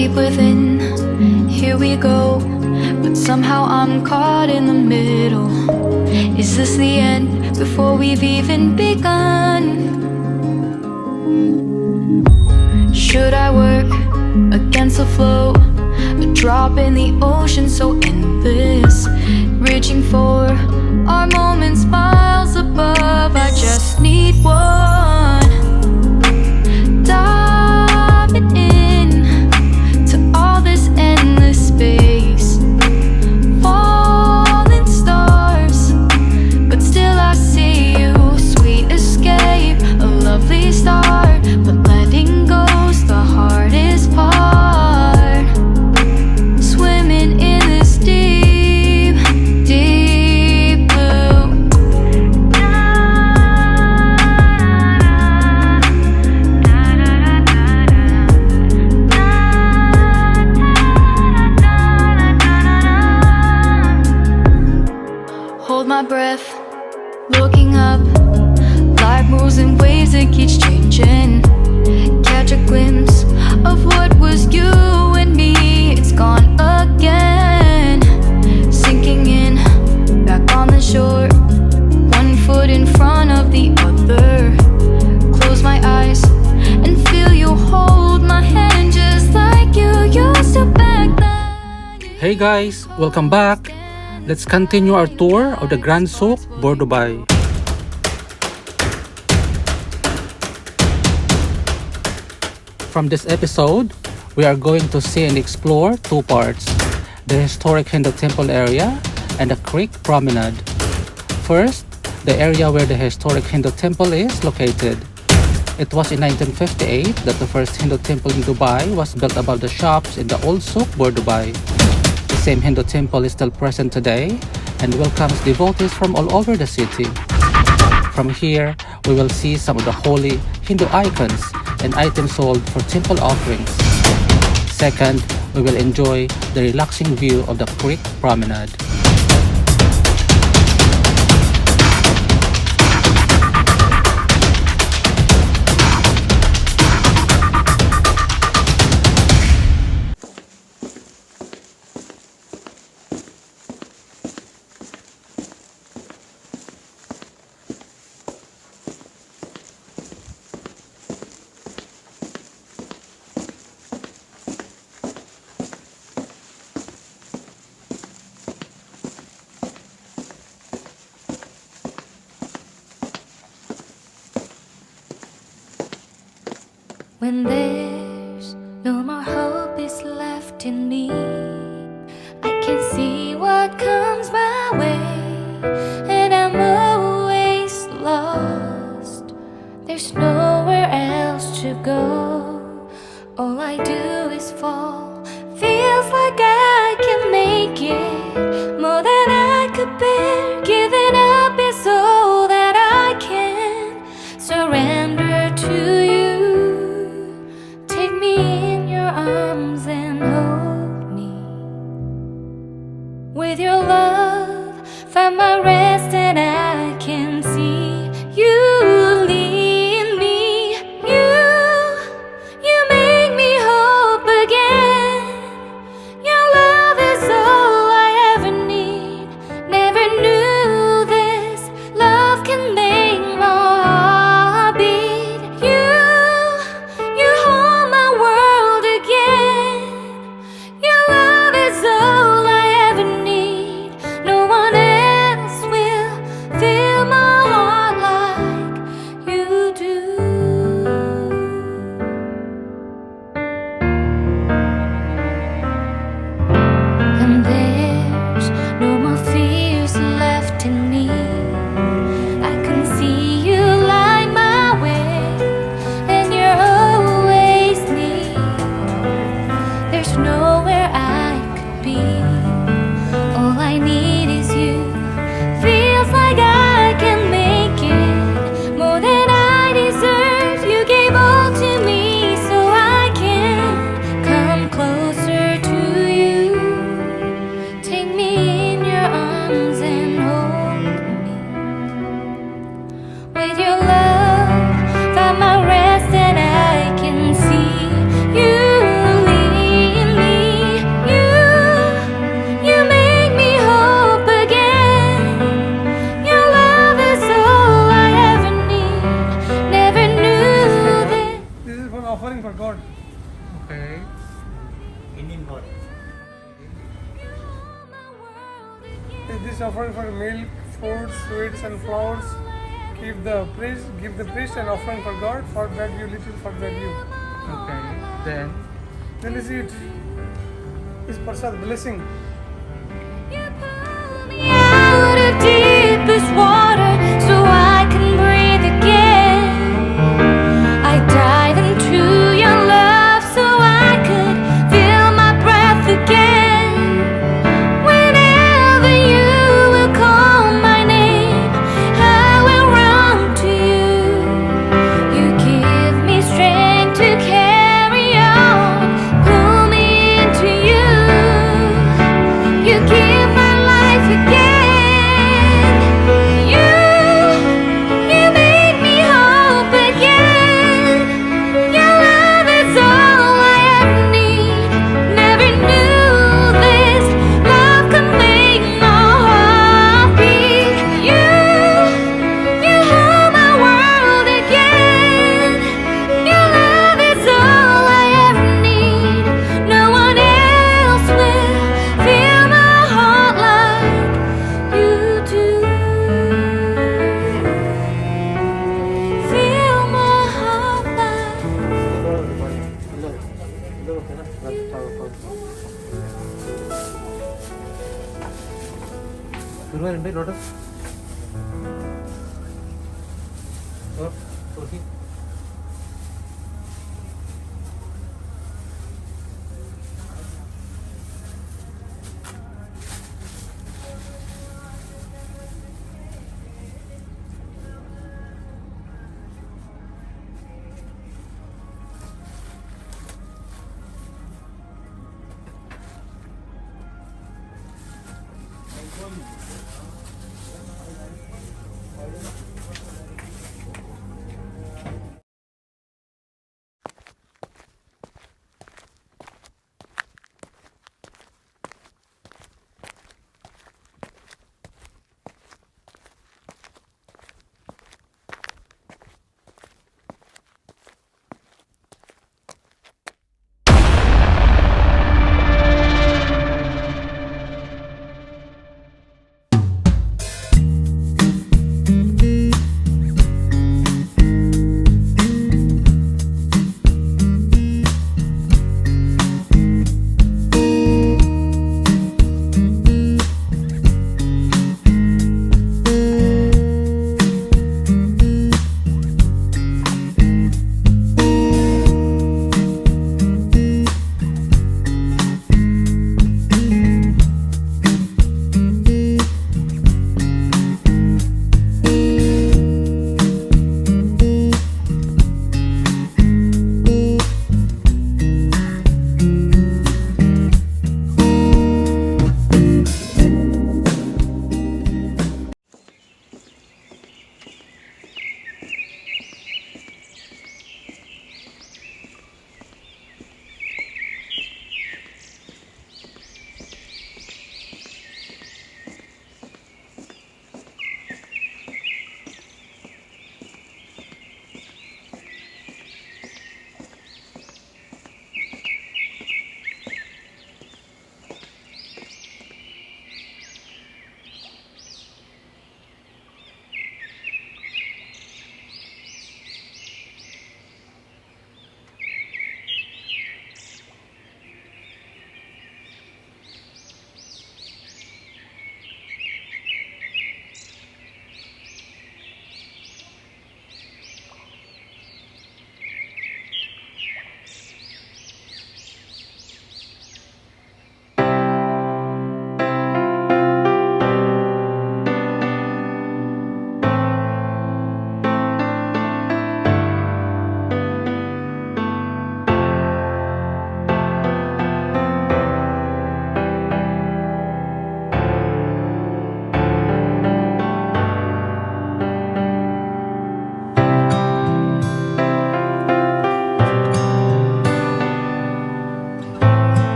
deep within, here we go. But somehow I'm caught in the middle. Is this the end before we've even begun? Should I work against the flow? A drop in the ocean so endless, reaching for our moments miles above. I just need one. Diving in to all this endless space, falling stars, but still I see you. Sweet escape, a lovely start, but letting go's the hardest part. Swimming in this deep, deep blue. Hold my breath, looking up. Life moves in waves, it keeps changing. Catch a glimpse of what was you and me. It's gone again, sinking in, back on the shore. One foot in front of the other. Close my eyes and feel you hold my hand just like you used to back then. Hey guys, welcome back. Let's continue our tour of the Grand Souq Bur Dubai. From this episode, we are going to see and explore two parts: the historic Hindu temple area and the creek promenade. First, the area where the historic Hindu temple is located. It was in 1958 that the first Hindu temple in Dubai was built above the shops in the Old Souq Bur Dubai. The same Hindu temple is still present today and welcomes devotees from all over the city. From here, we will see some of the holy Hindu icons and items sold for temple offerings. Second, we will enjoy the relaxing view of the creek promenade. When there's no more hope is left in me, I can see what comes my way, and I'm always lost. There's nowhere else to go. All I do is fall. Feels like I can make it more than I could bear. Giving up is all that I can. Surrender to you. Arms and hold me. With your love, find my rest, and I can see you lead me. You make me hope again. Your love is all I ever need. Never knew this love can make my heart beat. You hold my world again. Your love is all I ever need. No one else will. Is this offering for milk, fruits, sweets, and flowers? Give the priest an offering for God. Forbid you little, forbid you. Okay. Then Then is it? Is prasad blessing? You pull me out of deepest water so I can breathe again. I dive into your love so I could feel my breath again. Whenever you will call my name, I will run to you. You give me strength to carry on. Pull me into you. You give my life again. You make me hope again. Your love is all I ever need. Never knew this love could make my heart beat. You hold my world again. Your love is all I ever need. No one else will fill my heart like you do. Fill my heart like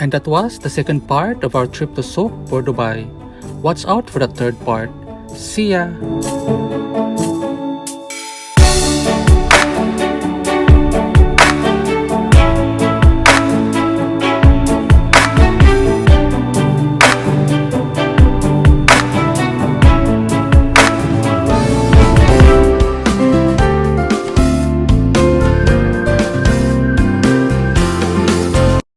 And that was the second part of our trip to Souq Bur Dubai. Watch out for the third part. See ya!